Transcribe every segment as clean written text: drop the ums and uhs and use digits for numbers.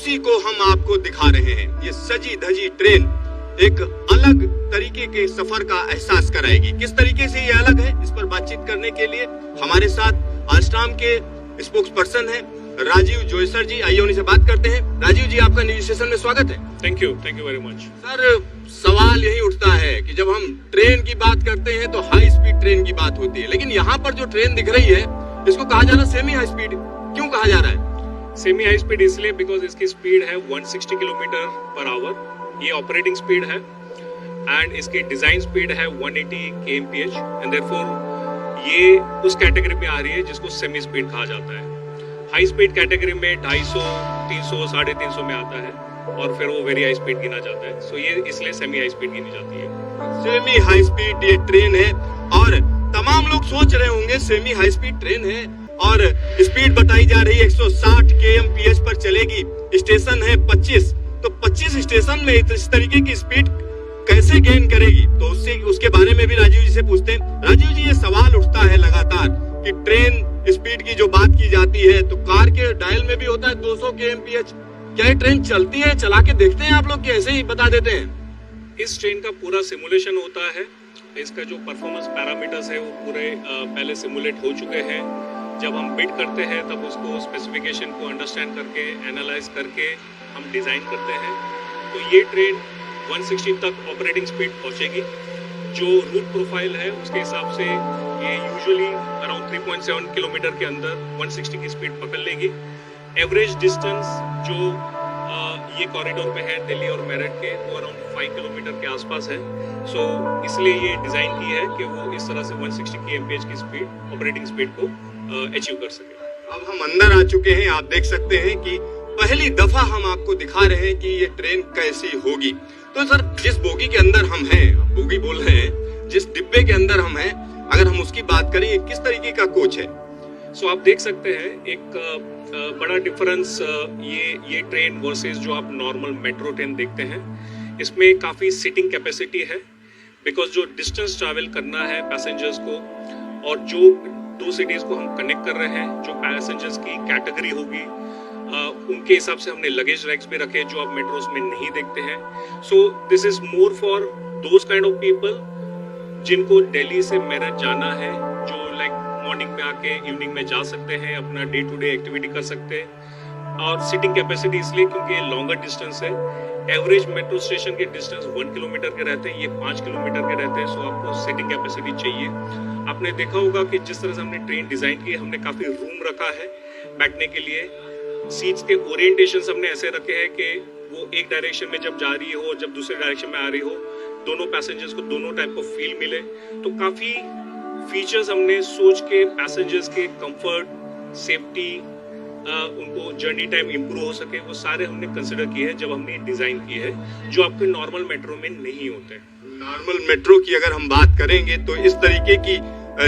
उसी को हम आपको दिखा रहे हैं। ये सजी धजी ट्रेन एक अलग तरीके के सफर का एहसास कराएगी। किस तरीके से ये अलग है, इस पर बातचीत करने के लिए हमारे साथ आल्स्टॉम के स्पोक्स पर्सन है राजीव जोयसर जी। आइए उन्हीं से बात करते हैं। राजीव जी, आपका न्यूज स्टेशन में स्वागत है। Thank you very much. Sir, सवाल यही उठता है कि जब हम ट्रेन की बात करते हैं तो हाई स्पीड ट्रेन की बात होती है, लेकिन यहाँ पर जो ट्रेन दिख रही है इसको कहा जा रहा है सेमी हाई स्पीड। क्यों कहा जा रहा है सेमी हाई स्पीड? इसलिए बिकॉज इसकी स्पीड है 160 किलोमीटर पर आवर। ये ऑपरेटिंग स्पीड है एंड इसकी डिजाइन स्पीड है 180 kmph एंड देयरफॉर ये उस कैटेगरी में आ रही है जिसको सेमी स्पीड कहा जाता है। हाई स्पीड कैटेगरी में 250, 300, 350 में आता है और फिर वो वेरी हाई स्पीड गिना जाता है। सो ये इसलिए सेमी हाई स्पीड गिनी जाती है। सेमी हाई स्पीड ये ट्रेन है और तमाम लोग सोच रहे होंगे सेमी हाई स्पीड ट्रेन है और स्पीड बताई जा रही है 160 kmph पर चलेगी। स्टेशन है 25, तो 25 स्टेशन में इस तरीके की स्पीड कैसे गेन करेगी? तो उसके बारे में भी राजीव जी से पूछते हैं। राजीव जी, ये सवाल उठता है लगातार कि ट्रेन स्पीड की जो बात की जाती है तो कार के डायल में भी होता है 200 kmph। क्या ये ट्रेन चलती है? चला के देखते हैं आप लोग कि ऐसे ही बता देते हैं? इस ट्रेन का पूरा सिमुलेशन होता है। इसका जो परफॉर्मेंस पैरामीटर्स है वो पूरे पहले सिमुलेट हो चुके हैं। जब हम बिड करते हैं तब उसको स्पेसिफिकेशन को अंडरस्टैंड करके एनालाइज करके हम डिज़ाइन करते हैं। तो ये ट्रेन 160 तक ऑपरेटिंग स्पीड पहुंचेगी। जो रूट प्रोफाइल है उसके हिसाब से ये यूजुअली अराउंड 3.7 किलोमीटर के अंदर 160 की स्पीड पकड़ लेगी। एवरेज डिस्टेंस जो ये कॉरिडोर में है दिल्ली और मेरठ के, वो अराउंड 5 किलोमीटर के आसपास है। सो इसलिए ये डिज़ाइन की है कि वो इस तरह से 160 kmph की स्पीड ऑपरेटिंग स्पीड को अचीव कर सके। अब हम अंदर आ चुके हैं। आप देख सकते हैं कि पहली दफा हम आपको दिखा रहे हैं कि ये ट्रेन कैसी होगी। तो सर, जिस बोगी के अंदर हम हैं, बोगी बोल रहे हैं, जिस डिब्बे के अंदर हम हैं, अगर हम उसकी बात करें, ये किस तरीके का कोच है? सो आप देख सकते हैं एक बड़ा डिफरेंस ये ट्रेन वर्सेस जो आप नॉर्मल मेट्रो ट्रेन देखते हैं। इसमें काफ़ी सीटिंग कैपेसिटी है बिकॉज जो डिस्टेंस ट्रैवल करना है पैसेंजर्स को और जो दो सिटीज़ को हम कनेक्ट कर रहे हैं, जो पैसेंजर्स की कैटेगरी होगी उनके हिसाब से हमने लगेज रैक्स भी रखे जो आप मेट्रोस में नहीं देखते हैं। So this is more for those kind of people जिनको दिल्ली से मेरठ जाना है, जो लाइक मॉर्निंग में आके इवनिंग में जा सकते हैं, अपना डे टू डे एक्टिविटी कर सकते हैं। और सीटिंग कैपेसिटी इसलिए क्योंकि ये लॉन्गर डिस्टेंस है। एवरेज मेट्रो स्टेशन के डिस्टेंस 1 किलोमीटर के रहते हैं, ये 5 किलोमीटर के रहते हैं। सो आपको सीटिंग कैपेसिटी चाहिए। आपने देखा होगा कि जिस तरह से हमने ट्रेन डिज़ाइन की है, हमने काफ़ी रूम रखा है बैठने के लिए। सीट्स के ओरिएंटेशन हमने ऐसे रखे हैं कि वो एक डायरेक्शन में जब जा रही हो और जब दूसरे डायरेक्शन में आ रही हो, दोनों पैसेंजर्स को दोनों टाइप का फील मिले। तो काफ़ी फीचर्स हमने सोच के पैसेंजर्स के कंफर्ट, सेफ्टी, उनको जर्नी टाइम इम्प्रूव हो सके, वो सारे हमने कंसिडर किए हैं जब हमने डिज़ाइन की है, जो आपके नॉर्मल मेट्रो में नहीं होते। नॉर्मल मेट्रो की अगर हम बात करेंगे तो इस तरीके की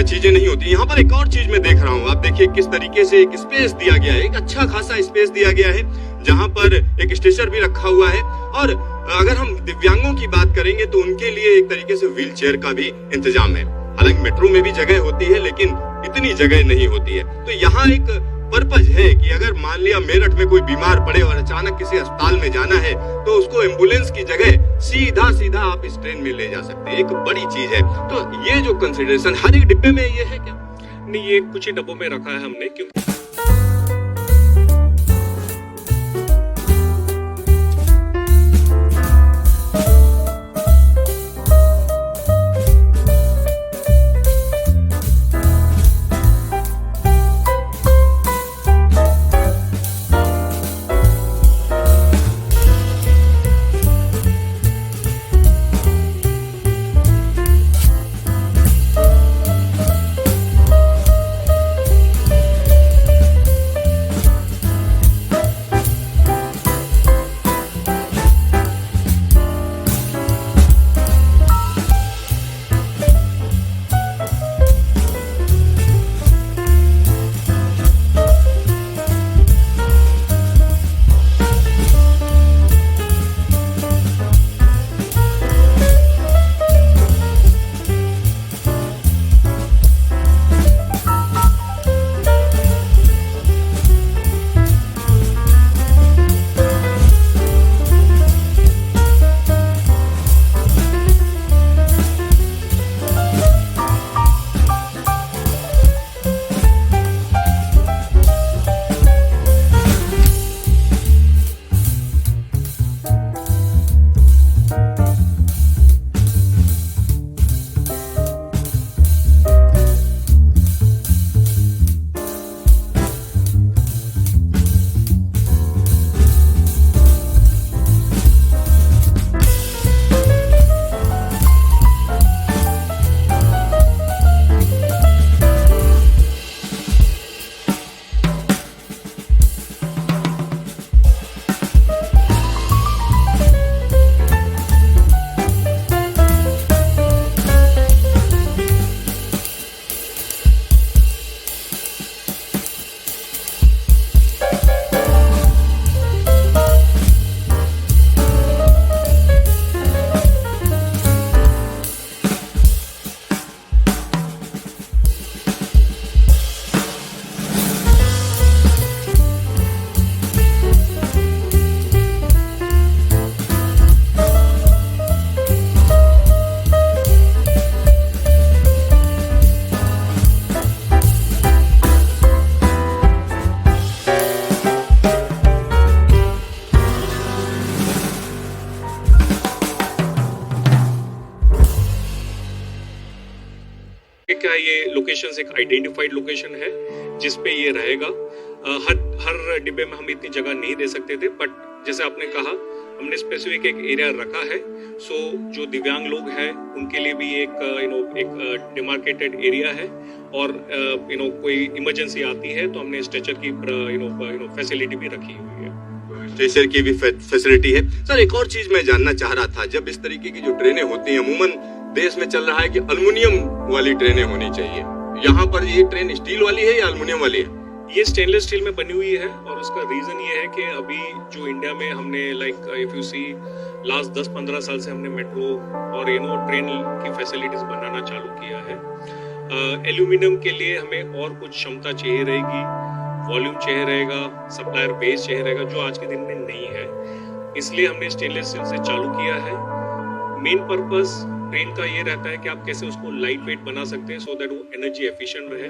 चीजें नहीं होती। यहाँ पर एक और चीज मैं देख रहा हूँ, आप देखिए किस तरीके से एक स्पेस दिया गया है, एक अच्छा खासा स्पेस दिया गया है जहाँ पर एक स्टेशन भी रखा हुआ है। और अगर हम दिव्यांगों की बात करेंगे तो उनके लिए एक तरीके से व्हील चेयर का भी इंतजाम है। हालांकि मेट्रो में भी जगह होती है लेकिन इतनी जगह नहीं होती है। तो यहाँ एक पर्पज है कि अगर मान लिया मेरठ में कोई बीमार पड़े और अचानक किसी अस्पताल में जाना है तो उसको एम्बुलेंस की जगह सीधा आप इस ट्रेन में ले जा सकते हैं। एक बड़ी चीज है। तो ये जो कंसिडरेशन हर एक डिब्बे में ये है क्या? नहीं, ये कुछ ही डब्बों में रखा है हमने क्योंकि लोकेशन एक आइडेंटिफाइड लोकेशन है जिस पे ये रहेगा। हर डिब्बे में हम इतनी जगह नहीं दे सकते थे, बट जैसे आपने कहा हमने स्पेसिफिक एक एरिया रखा है। सो जो दिव्यांग लोग हैं उनके लिए भी एक एक डिमार्केटेड एरिया है, और कोई इमरजेंसी आती है तो हमने स्ट्रेचर की फैसिलिटी भी रखी हुई है। स्ट्रेचर की भी फैसिलिटी है। सर एक और चीज मैं जानना चाह रहा था, जब इस तरीके की जो ट्रेनें होती हैं, अमूमन देश में चल रहा है कि एल्युमिनियम वाली ट्रेनें होनी चाहिए, यहाँ पर ये ट्रेन स्टील वाली है या एल्युमिनियम वाली है? ये स्टेनलेस स्टील में बनी हुई है, और उसका रीजन ये है कि अभी जो इंडिया में हमने इफ यू सी लास्ट 10-15 साल से हमने मेट्रो और ट्रेन की फैसिलिटीज बनाना चालू किया है। एल्यूमिनियम के लिए हमें और कुछ क्षमता चाहिए रहेगी, वॉल्यूम चाहिए रहेगा, सप्लायर बेस चाहिए रहेगा, जो आज के दिन में नहीं है। इसलिए हमने स्टेनलेस स्टील से चालू किया है। मेन पर्पस ट्रेन का ये रहता है कि आप कैसे उसको लाइट वेट बना सकते हैं, सो दैट वो एनर्जी एफिशिएंट रहे।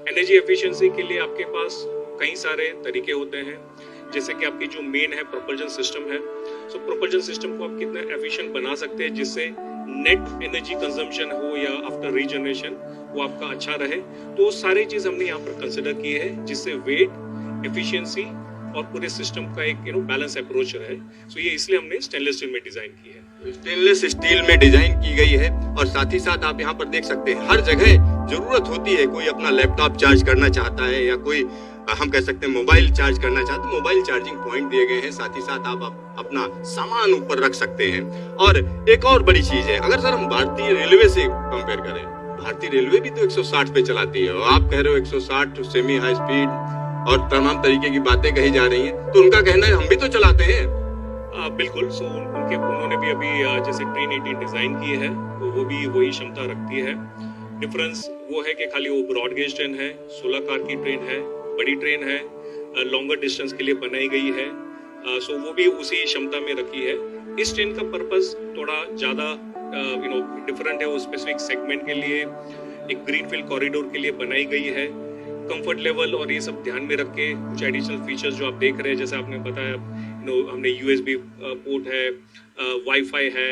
एनर्जी एफिशिएंसी के लिए आपके पास कई सारे तरीके होते हैं, जैसे कि आपकी जो मेन है प्रोपल्जन सिस्टम है। सो प्रोपल्जन सिस्टम को आप कितना एफिशिएंट बना सकते हैं जिससे नेट एनर्जी कंजम्पशन हो या आफ्टर रीजनरेशन वो आपका अच्छा रहे। तो वो सारी चीज हमने यहाँ पर कंसिडर की है जिससे वेट, एफिशिएंसी और पूरे सिस्टम का एक बैलेंस अप्रोच रहे। सो ये इसलिए हमने स्टेनलेस स्टील में डिजाइन की है। स्टेनलेस स्टील में डिजाइन की गई है, और साथ ही साथ आप यहाँ पर देख सकते हैं हर जगह जरूरत होती है, कोई अपना लैपटॉप चार्ज करना चाहता है या कोई हम कह सकते हैं मोबाइल चार्ज करना चाहते हैं, मोबाइल चार्जिंग पॉइंट दिए गए हैं। साथ ही साथ आप अपना सामान ऊपर रख सकते हैं। और एक और बड़ी चीज है, अगर सर हम भारतीय रेलवे से कंपेयर करें, भारतीय रेलवे भी तो 160 पे चलाती है, और आप कह रहे हो 160 सेमी हाई स्पीड और तमाम तरीके की बातें कही जा रही हैं, तो उनका कहना है हम भी तो चलाते हैं। बिल्कुल। सो उन्होंने भी अभी जैसे ट्रेन 18 डिजाइन की है, तो वो भी वही क्षमता रखती है। डिफरेंस वो है कि खाली वो ब्रॉड गेज ट्रेन है, 16 कार की ट्रेन है, बड़ी ट्रेन है, लॉन्गर डिस्टेंस के लिए बनाई गई है। सो वो भी उसी क्षमता में रखी है। इस ट्रेन का पर्पस थोड़ा ज्यादा डिफरेंट है, वो स्पेसिफिक सेगमेंट के लिए एक ग्रीनफील्ड कॉरिडोर के लिए बनाई गई है। कंफर्ट लेवल और ये सब ध्यान में रख के कुछ एडिशनल फीचर्स जो आप देख रहे हैं, जैसे आपने बताया हमने USB पोर्ट है, वाईफाई है,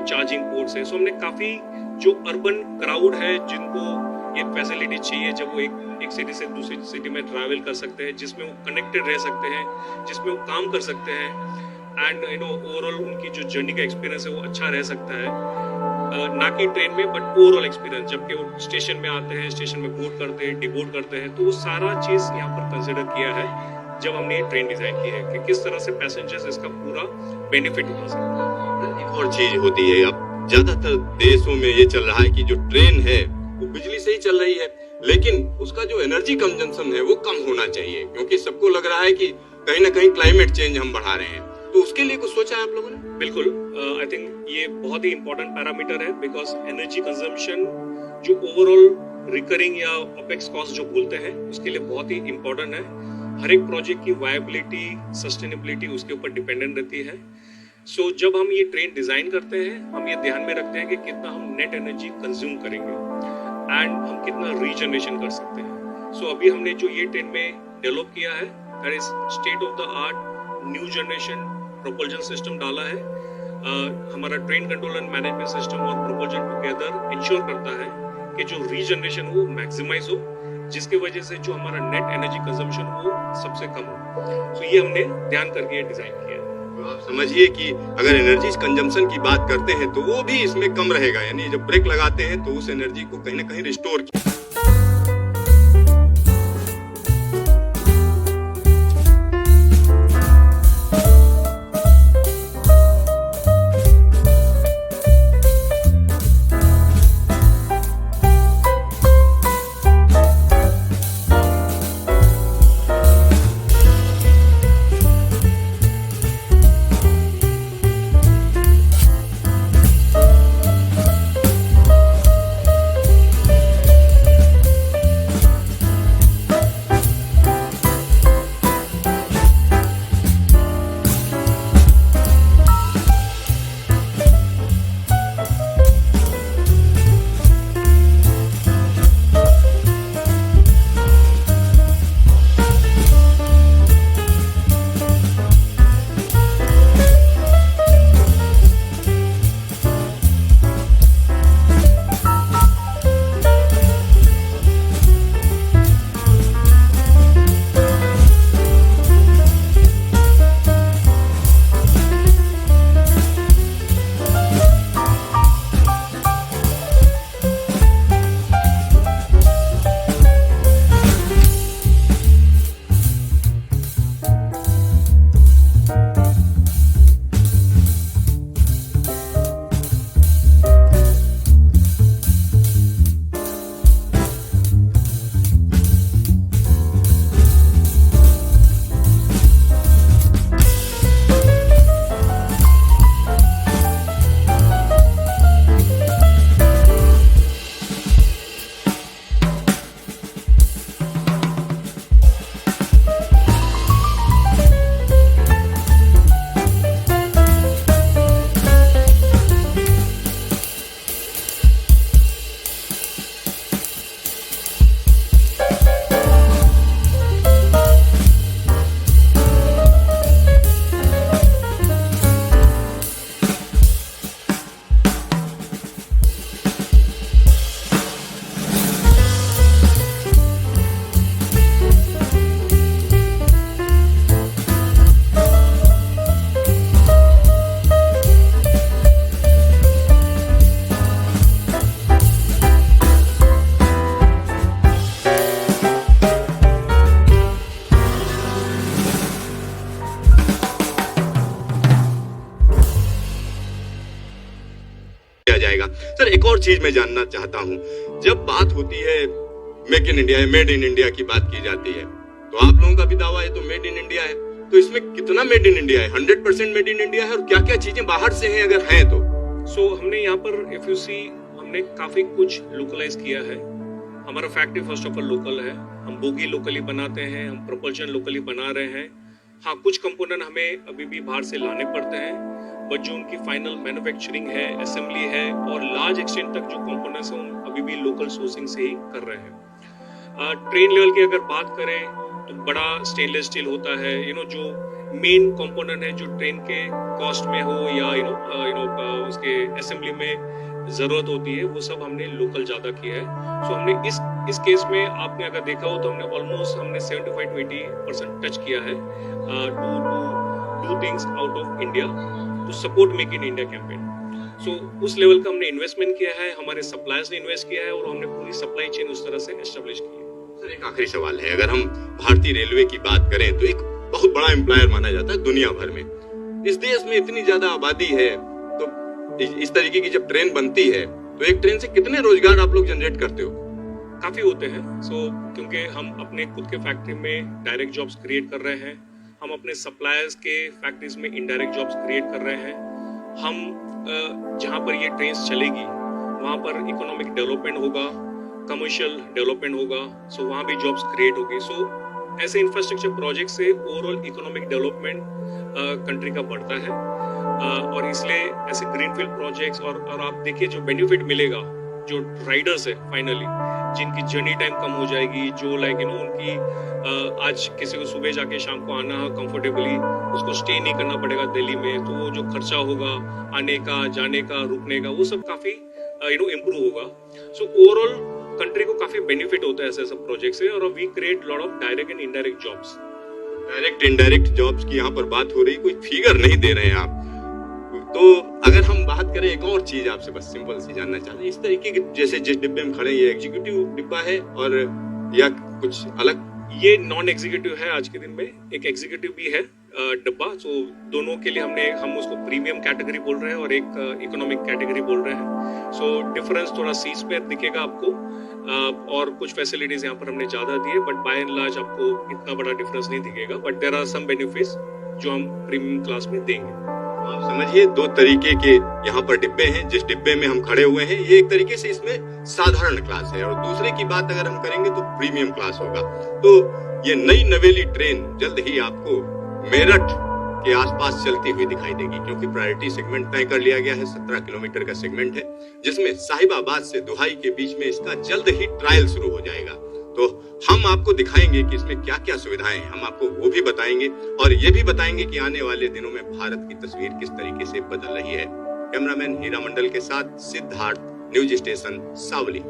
चार्जिंग पोर्ट्स है। सो हमने काफी जो अर्बन क्राउड है जिनको ये फैसिलिटी चाहिए, जब वो एक सिटी से दूसरी सिटी में ट्रैवल कर सकते हैं, जिसमें वो कनेक्टेड रह सकते हैं, जिसमें वो काम कर सकते हैं, एंड ओवरऑल उनकी जो जर्नी का एक्सपीरियंस है वो अच्छा रह सकता है, ना कि ट्रेन में बट ओवरऑल एक्सपीरियंस। जबकि वो स्टेशन में आते हैं, स्टेशन में बोर्ड करते हैं, डिबोर्ड करते हैं, तो वो सारा चीज यहाँ पर कंसिडर किया है जब हमने ट्रेन डिजाइन की है कि किस तरह से पैसेंजर्स इसका पूरा बेनिफिट उठा सकते हैं। एक और चीज होती है, अब ज्यादातर देशों में ये चल रहा है कि जो ट्रेन है वो बिजली से ही चल रही है, लेकिन उसका जो एनर्जी कंजम्पशन है वो कम होना चाहिए, क्योंकि सबको लग रहा है कि कहीं ना कहीं क्लाइमेट चेंज हम बढ़ा रहे हैं। तो उसके लिए कुछ सोचा है आप लोगों ने? बिल्कुल। आई थिंक ये बहुत ही इंपॉर्टेंट पैरामीटर है, बिकॉज एनर्जी कंजम्पशन जो ओवरऑल रिकरिंग या ओपेक्स कॉस्ट जो बोलते हैं उसके लिए बहुत ही इंपॉर्टेंट है। हर एक प्रोजेक्ट की वायबिलिटी, सस्टेनेबिलिटी उसके ऊपर डिपेंडेंट रहती है। सो जब हम ये ट्रेन डिजाइन करते हैं, हम ये ध्यान में रखते हैं कि कितना हम नेट एनर्जी कंज्यूम करेंगे एंड हम कितना रीजनरेशन कर सकते हैं। सो अभी हमने जो ये ट्रेन में डेवलप किया है, that is state of the art new generation propulsion system डाला है। हमारा train control and management system और प्रोपल्जन टुगेदर इंश्योर करता है कि जो रीजनरेशन हो मैक्सिमाइज हो, जिसकी वजह से जो हमारा नेट एनर्जी कंजम्पशन हो सबसे कम हो। सो ये हमने ध्यान करके डिजाइन किया है। तो आप समझिए कि अगर एनर्जी कंजम्पशन की बात करते हैं तो वो भी इसमें कम रहेगा, यानी जब ब्रेक लगाते हैं तो उस एनर्जी को कहीं ना कहीं रिस्टोर किया। किया जाएगा। सर एक और चीज मैं जानना चाहता हूँ, जब बात होती है make in India, made in India की बात की जाती है, तो आप लोगों का भी दावा है तो मेड इन इंडिया है, तो इसमें कितना मेड इन इंडिया है? 100% मेड इन इंडिया है, और क्या क्या चीजें बाहर से हैं अगर हैं तो? सो हमने यहाँ पर इफ यू सी हमने काफी कुछ लोकलाइज किया है। हमारा factory first of all local है, हम बोगी लोकली बनाते हैं, हम प्रोपल्शन लोकली बना रहे हैं। हाँ, कुछ कंपोनेंट हमें अभी भी बाहर से लाने पड़ते हैं, बट जो उनकी फाइनल मैन्युफैक्चरिंग है, असेंबली है और लार्ज एक्सटेंट तक जो कंपोनेंट्स हैं हम अभी भी लोकल सोर्सिंग से ही कर रहे हैं। ट्रेन लेवल की अगर बात करें तो बड़ा स्टेनलेस स्टील होता है, जो मेन कंपोनेंट है जो ट्रेन के कॉस्ट में हो या उसके असेंबली में जरूरत होती है, वो सब हमने लोकल ज्यादा किया है। सो हमने इस केस में आपने अगर देखा हो तो हमने ऑलमोस्ट 75 to 80% टच किया है to do things out of India to support make in India campaign. So उस लेवल का हमने इन्वेस्टमेंट किया है, हमारे सप्लायर्स ने इन्वेस्ट किया है और हमने पूरी सप्लाई चेन उस तरह से एस्टेब्लिश की है। सर एक आखिरी सवाल है, अगर हम भारतीय रेलवे की बात करें तो एक बहुत बड़ा एम्प्लॉयर माना जाता है दुनिया भर में। इस देश में इतनी ज्यादा आबादी है, तो इस तरीके की जब ट्रेन बनती है तो एक ट्रेन से कितने रोजगार आप लोग जनरेट करते हो? काफी होते हैं। क्योंकि हम अपने खुद के फैक्ट्री में डायरेक्ट जॉब्स क्रिएट कर रहे हैं, हम अपने सप्लायर्स के फैक्ट्रीज में इनडायरेक्ट जॉब्स क्रिएट कर रहे हैं। हम जहाँ पर ये ट्रेन चलेगी वहाँ पर इकोनॉमिक डेवलपमेंट होगा, कमर्शियल डेवलपमेंट होगा, सो वहाँ भी जॉब्स क्रिएट होगी। सो ऐसे इंफ्रास्ट्रक्चर प्रोजेक्ट से ओवरऑल इकोनॉमिक डेवलपमेंट कंट्री का बढ़ता है, और इसलिए ऐसे ग्रीनफील्ड प्रोजेक्ट्स और आप देखिए जो बेनिफिट मिलेगा जो राइडर्स है फाइनली, जिनकी जर्नी टाइम कम हो जाएगी, जो उनकी आज किसी को सुबह जाके शाम को आना कंफर्टेबली, उसको स्टे नहीं करना पड़ेगा दिल्ली में, तो वो जो खर्चा होगा आने का, जाने का, रुकने का, वो सब काफी इम्प्रूव होगा। सो ओवरऑल कंट्री को काफी बेनिफिट होता है ऐसे सब प्रोजेक्ट से, और we create lot of direct and indirect jobs. Direct indirect jobs की यहाँ पर बात हो रही, कोई फिगर नहीं दे रहे हैं आप। तो अगर हम बात करें, एक और चीज आपसे बस सिंपल सी जानना चाहते हैं, इस तरीके के जैसे जिस डिब्बे में खड़े, ये एग्जीक्यूटिव डिब्बा है और या कुछ अलग? ये नॉन एग्जीक्यूटिव है, आज के दिन में एक एग्जीक्यूटिव भी है डब्बा। सो दोनों के लिए हम उसको प्रीमियम कैटेगरी बोल रहे हैं और एक इकोनॉमिक कैटेगरी बोल रहे हैं। सो डिफरेंस थोड़ा सीट्स पे दिखेगा आपको, और कुछ फैसिलिटीज यहाँ पर हमने ज्यादा दी है, बट बाय एंड लार्ज आपको इतना बड़ा डिफरेंस नहीं दिखेगा, but there are some benefits जो हम प्रीमियम क्लास में देंगे। आप समझिए, दो तरीके के यहाँ पर डिब्बे हैं। जिस डिब्बे में हम खड़े हुए हैं ये एक तरीके से इसमें साधारण क्लास है, और दूसरे की बात अगर हम करेंगे तो प्रीमियम क्लास होगा। तो ये नई नवेली ट्रेन जल्द ही आपको मेरठ के आसपास चलती हुई दिखाई देगी, क्योंकि प्रायोरिटी सेगमेंट तय कर लिया गया है। 17 किलोमीटर का सेगमेंट है, जिसमें साहिबाबाद से दुहाई के बीच में इसका जल्द ही ट्रायल शुरू हो जाएगा। तो हम आपको दिखाएंगे कि इसमें क्या क्या सुविधाएं हैं, हम आपको वो भी बताएंगे, और ये भी बताएंगे कि आने वाले दिनों में भारत की तस्वीर किस तरीके से बदल रही है। कैमरामैन हीरा मंडल के साथ सिद्धार्थ, न्यूज स्टेशन सावली।